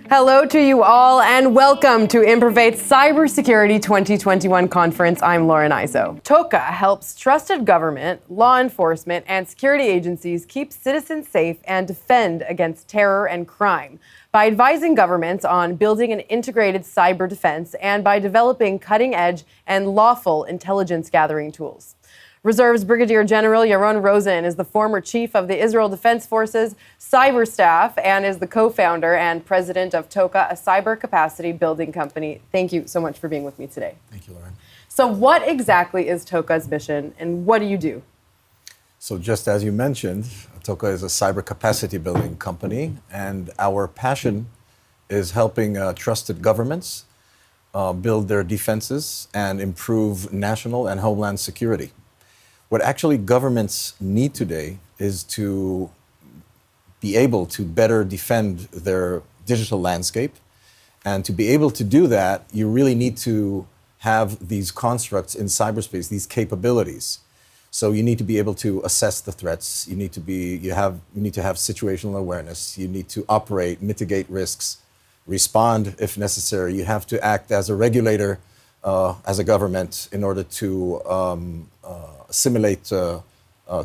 Hello to you all and welcome to IMPROVATE's Cybersecurity 2021 conference. I'm Lauren Izo. Toka helps trusted government, law enforcement, and security agencies keep citizens safe and defend against terror and crime by advising governments on building an integrated cyber defense and by developing cutting-edge and lawful intelligence gathering tools. Reserves Brigadier General Yaron Rosen is the former chief of the Israel Defense Forces cyber staff and is the co-founder and president of Toka, a cyber capacity building company. Thank you so much for being with me today. Thank you, Lauren. So what exactly is Toka's mission and what do you do? So just as you mentioned, Toka is a cyber capacity building company, and our passion is helping trusted governments build their defenses and improve national and homeland security. What actually governments need today is to be able to better defend their digital landscape. And to be able to do that, you really need to have these constructs in cyberspace, these capabilities. So you need to be able to assess the threats. You need to have situational awareness. You need to operate, mitigate risks, respond if necessary. You have to act as a regulator, as a government, in order to simulate a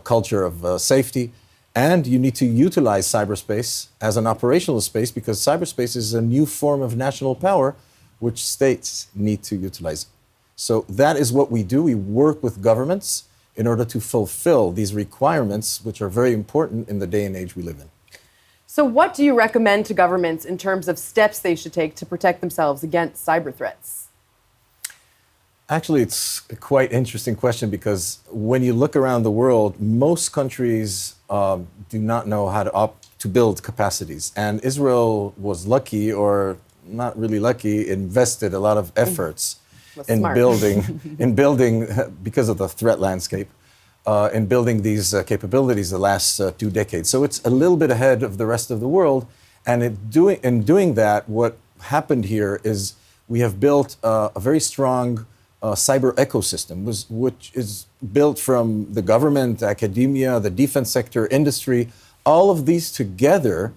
culture of safety. And you need to utilize cyberspace as an operational space because cyberspace is a new form of national power which states need to utilize. So that is what we do. We work with governments in order to fulfill these requirements, which are very important in the day and age we live in. So what do you recommend to governments in terms of steps they should take to protect themselves against cyber threats? Actually, it's a quite interesting question because when you look around the world, most countries do not know how to build capacities. And Israel was lucky, or not really lucky, invested a lot of efforts in building, because of the threat landscape, in building these capabilities the last 2 decades. So it's a little bit ahead of the rest of the world. And in doing that, what happened here is we have built a very strong cyber ecosystem, which is built from the government, academia, the defense sector, industry. All of these together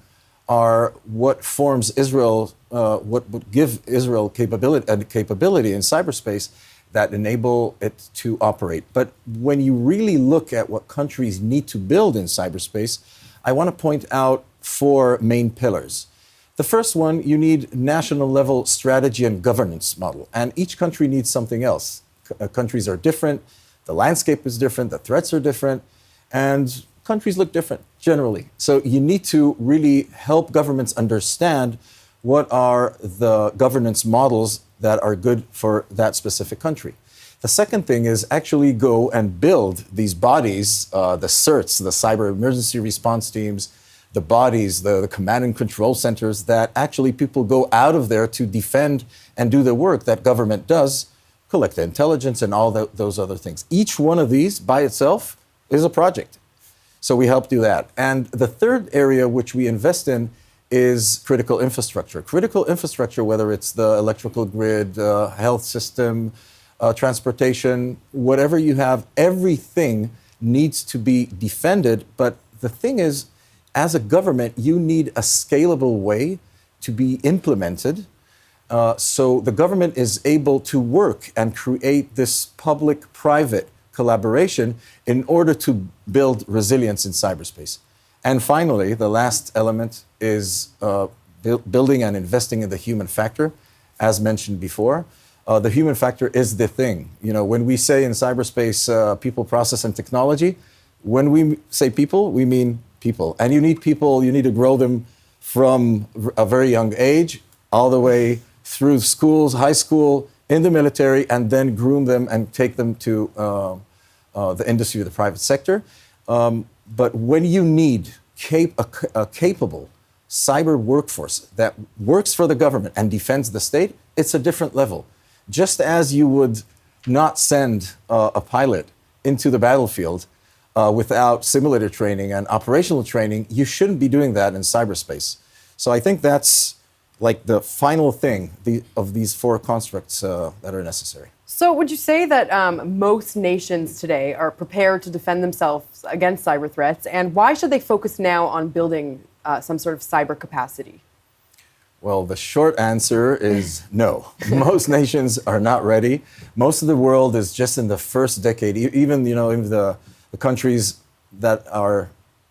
are what forms Israel, what would give Israel capability in cyberspace that enable it to operate. But when you really look at what countries need to build in cyberspace, I want to point out 4 main pillars. The first one, you need national level strategy and governance model. And each country needs something else. Countries are different, the landscape is different, the threats are different, and countries look different generally. So you need to really help governments understand what are the governance models that are good for that specific country. The second thing is actually go and build these bodies, the CERTs, the cyber emergency response teams, the bodies, the command and control centers that actually people go out of there to defend and do the work that government does, collect the intelligence and all those other things. Each one of these by itself is a project. So we help do that. And the third area which we invest in is critical infrastructure. Critical infrastructure, whether it's the electrical grid, health system, transportation, whatever you have, everything needs to be defended. But the thing is, as a government, you need a scalable way to be implemented so the government is able to work and create this public-private collaboration in order to build resilience in cyberspace. And finally, the last element is building and investing in the human factor, as mentioned before. The human factor is the thing. You know, when we say in cyberspace, people, process, and technology, when we say people, we mean people. And you need people, you need to grow them from a very young age all the way through schools, high school, in the military, and then groom them and take them to the industry or the private sector. But when you need a capable cyber workforce that works for the government and defends the state, it's a different level. Just as you would not send a pilot into the battlefield without simulator training and operational training, you shouldn't be doing that in cyberspace. So I think that's like the final thing of these 4 constructs that are necessary. So would you say that most nations today are prepared to defend themselves against cyber threats? And why should they focus now on building some sort of cyber capacity? Well, the short answer is no. Most nations are not ready. Most of the world is just in the first decade. Even, in the countries that are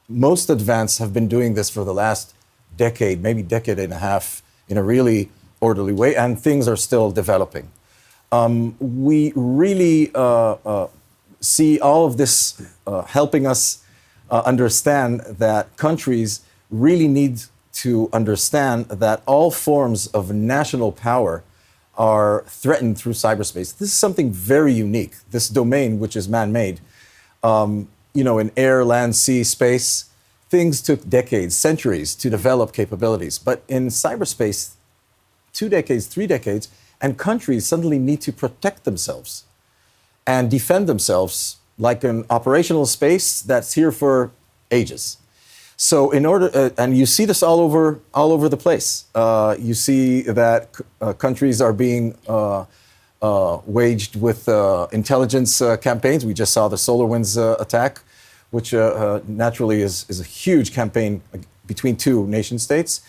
most advanced have been doing this for the last decade, maybe decade and a half, in a really orderly way, and things are still developing. We really see all of this helping us understand that countries really need to understand that all forms of national power are threatened through cyberspace. This is something very unique, this domain, which is man-made. In air, land, sea, space, things took decades, centuries to develop capabilities. But in cyberspace, 2 decades, 3 decades, and countries suddenly need to protect themselves and defend themselves like an operational space that's here for ages. So in order, and you see this all over the place. You see that countries are being waged with intelligence campaigns. We just saw the SolarWinds attack, which naturally is a huge campaign between 2 nation states.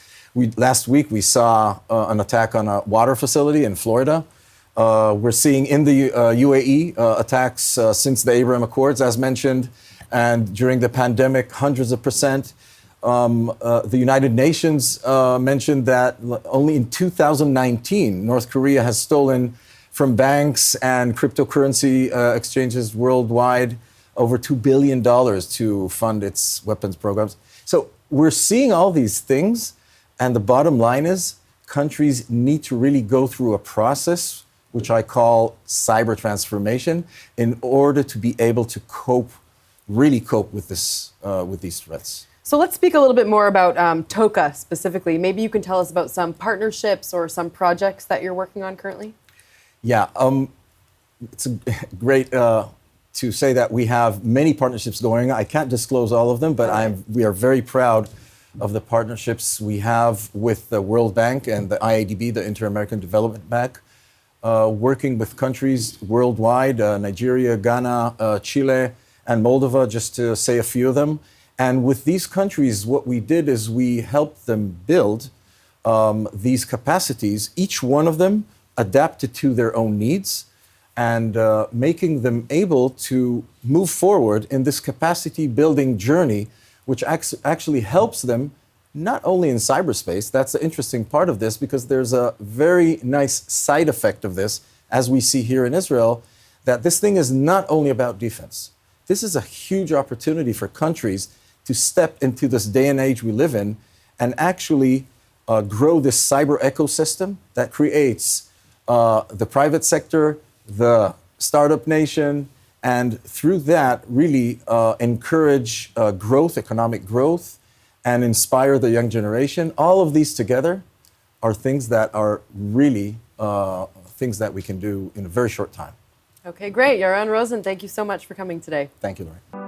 Last week we saw an attack on a water facility in Florida. We're seeing in the UAE attacks since the Abraham Accords, as mentioned, and during the pandemic, hundreds of percent. The United Nations mentioned that only in 2019, North Korea has stolen from banks and cryptocurrency exchanges worldwide over $2 billion to fund its weapons programs. So we're seeing all these things, and the bottom line is countries need to really go through a process, which I call cyber transformation, in order to be able to really cope with these threats. So let's speak a little bit more about Toka specifically. Maybe you can tell us about some partnerships or some projects that you're working on currently. Yeah, it's great to say that we have many partnerships going. I can't disclose all of them, but we are very proud of the partnerships we have with the World Bank and the IADB, the Inter-American Development Bank, working with countries worldwide, Nigeria, Ghana, Chile, and Moldova, just to say a few of them. And with these countries, what we did is we helped them build these capacities, each one of them adapted to their own needs, and making them able to move forward in this capacity building journey, which actually helps them not only in cyberspace. That's the interesting part of this, because there's a very nice side effect of this, as we see here in Israel, that this thing is not only about defense. This is a huge opportunity for countries to step into this day and age we live in and actually grow this cyber ecosystem that creates the private sector, the startup nation, and through that really encourage growth, economic growth, and inspire the young generation. All of these together are things that are really things that we can do in a very short time. Okay, great. Yaron Rosen, thank you so much for coming today. Thank you, Lauren.